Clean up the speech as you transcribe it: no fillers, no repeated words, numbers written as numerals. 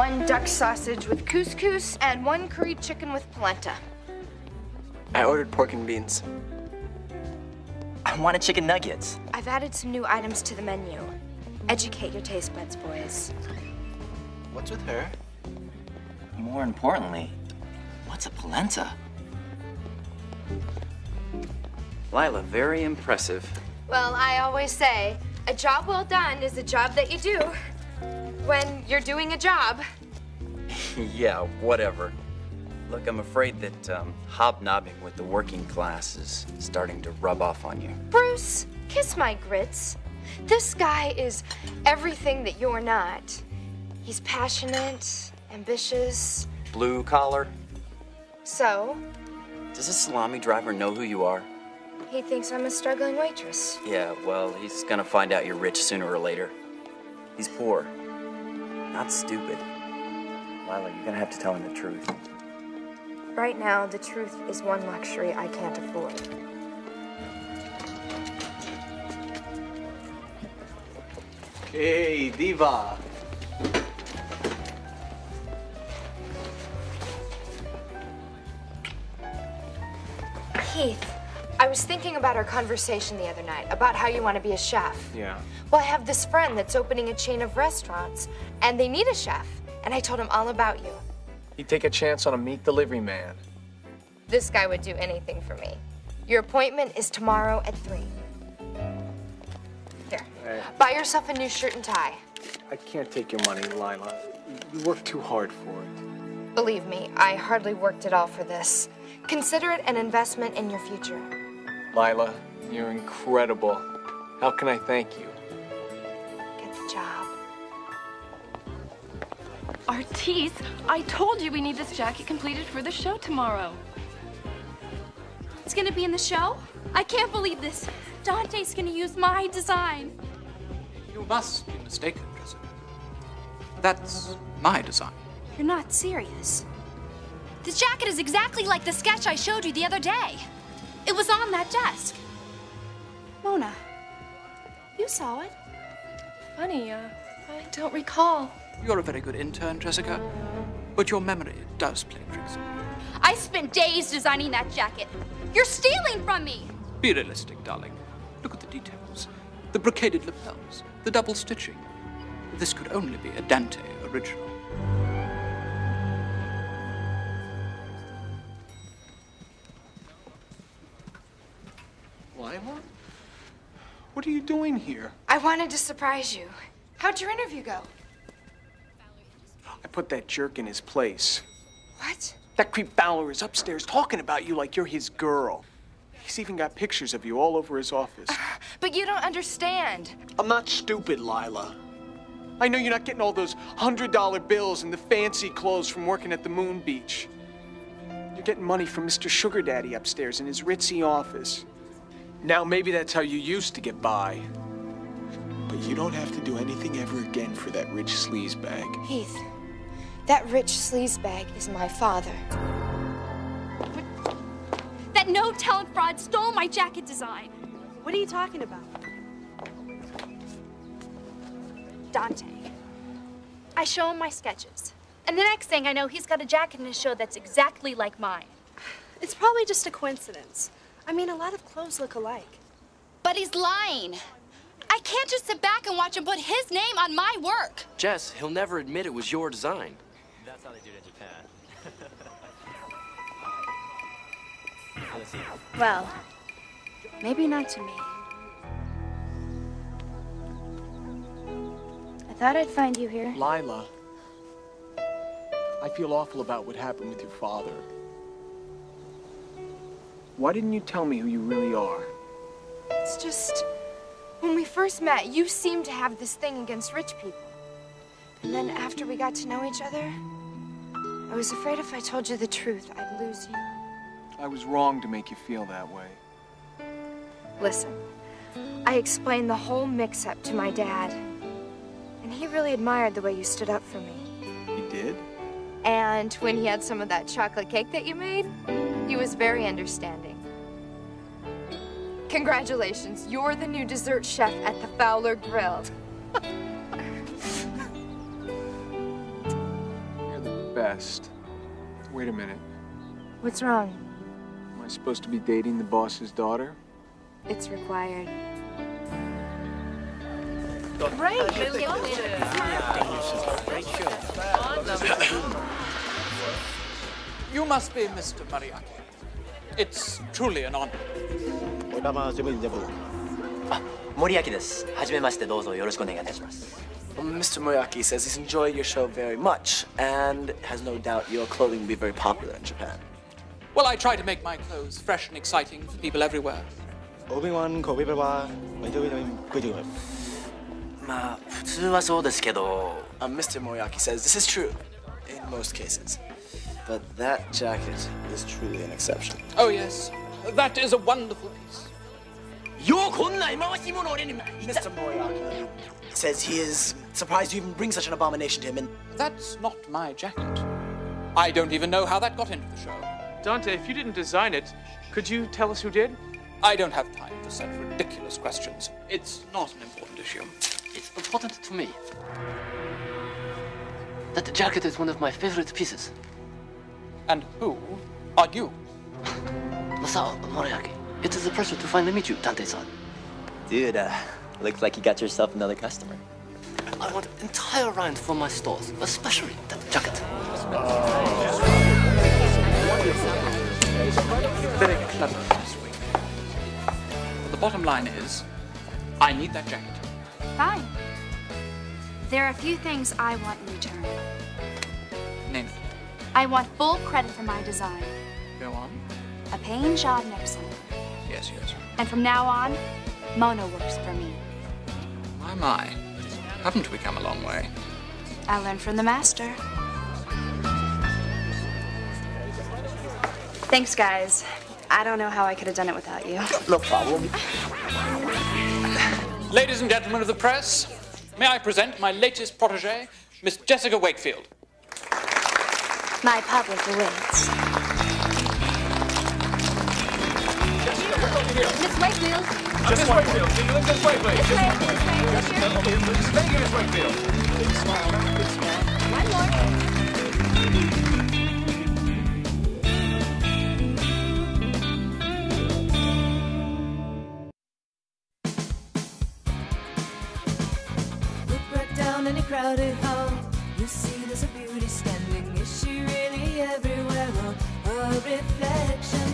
1 duck sausage with couscous and 1 curried chicken with polenta. I ordered pork and beans. I wanted chicken nuggets. I've added some new items to the menu. Educate your taste buds, boys. What's with her? More importantly, what's a polenta? Lila, very impressive. Well, I always say, a job well done is a job that you do when you're doing a job. Yeah, whatever. Look, I'm afraid that hobnobbing with the working class is starting to rub off on you. Bruce, kiss my grits. This guy is everything that you're not. He's passionate, ambitious. Blue collar? So? Does a salami driver know who you are? He thinks I'm a struggling waitress. Yeah, well, he's gonna find out you're rich sooner or later. He's poor, not stupid. Lila, you're gonna have to tell him the truth. Right now, the truth is one luxury I can't afford. Hey, Diva. Heath, I was thinking about our conversation the other night, about how you want to be a chef. Yeah. Well, I have this friend that's opening a chain of restaurants, and they need a chef. And I told him all about you. He'd take a chance on a meat delivery man. This guy would do anything for me. Your appointment is tomorrow at 3. Here, buy yourself a new shirt and tie. I can't take your money, Lila. You work too hard for it. Believe me, I hardly worked at all for this. Consider it an investment in your future. Lila, you're incredible. How can I thank you? Get the job. Artis, I told you we need this jacket completed for the show tomorrow. It's gonna be in the show? I can't believe this. Dante's gonna use my design. You must be mistaken, Jessica. That's my design. You're not serious. This jacket is exactly like the sketch I showed you the other day. It was on that desk. Mona, you saw it. Funny, I don't recall. You're a very good intern, Jessica, but your memory does play tricks on you. I spent days designing that jacket. You're stealing from me. Be realistic, darling. Look at the details. The brocaded lapels, the double stitching. This could only be a Dante original. Lila? What are you doing here? I wanted to surprise you. How'd your interview go? I put that jerk in his place. What? That creep Fowler is upstairs talking about you like you're his girl. He's even got pictures of you all over his office. But you don't understand. I'm not stupid, Lila. I know you're not getting all those $100 bills and the fancy clothes from working at the Moon Beach. You're getting money from Mr. Sugar Daddy upstairs in his ritzy office. Now, maybe that's how you used to get by. But you don't have to do anything ever again for that rich sleazebag. Heath, that rich sleazebag is my father. That no-talent fraud stole my jacket design. What are you talking about? Dante. I show him my sketches. And the next thing I know, he's got a jacket in his show that's exactly like mine. It's probably just a coincidence. I mean, a lot of clothes look alike. But he's lying. I can't just sit back and watch him put his name on my work. Jess, he'll never admit it was your design. That's how they do it in Japan. Well, maybe not to me. I thought I'd find you here. Lila, I feel awful about what happened with your father. Why didn't you tell me who you really are? It's just, when we first met, you seemed to have this thing against rich people. And then after we got to know each other, I was afraid if I told you the truth, I'd lose you. I was wrong to make you feel that way. Listen, I explained the whole mix-up to my dad, and he really admired the way you stood up for me. He did? And when he had some of that chocolate cake that you made, he was very understanding. Congratulations, you're the new dessert chef at the Fowler Grill. best. Wait a minute. What's wrong? Am I supposed to be dating the boss's daughter? It's required. You must be Mr. Moriarty. It's truly an honor. 森脇です。はじめまして、どうぞよろしくお願いいたします。Mr. Moriarty says he's enjoyed your show very much and has no doubt your clothing will be very popular in Japan. Well, I try to make my clothes fresh and exciting for people everywhere. まあ、普通はそうですけど。Mr. Moriarty says this is true in most cases. But that jacket is truly an exception. Oh, yes. That is a wonderful piece. Mr. Moriarty says he is surprised you even bring such an abomination to him, and That's not my jacket. I don't even know how that got into the show. Dante, if you didn't design it, could you tell us who did? I don't have time for such ridiculous questions. It's not an important issue. It's important to me. That jacket is one of my favorite pieces. And who are you? Masao Moriarty. It is a pleasure to finally meet you, Dante-san. Dude, looks like you got yourself another customer. I want an entire round for my stores, especially that jacket. Very clever this week. But the bottom line is, I need that jacket. Fine. There are a few things I want in return. Name it. I want full credit for my design. Go on. A paying job next summer. Yes, yes. And from now on, Mona works for me. My. Haven't we come a long way? I learned from the master. Thanks, guys. I don't know how I could have done it without you. no problem. Ladies and gentlemen of the press, may I present my latest protege, Miss Jessica Wakefield. My public awaits. Miss Wakefield. Miss Wakefield. Miss Wakefield. This way. Thank you, Miss Wakefield. Big smile. One more. Look right down in a crowded hall. You see there's a beauty standing. Is she really everywhere? Or a reflection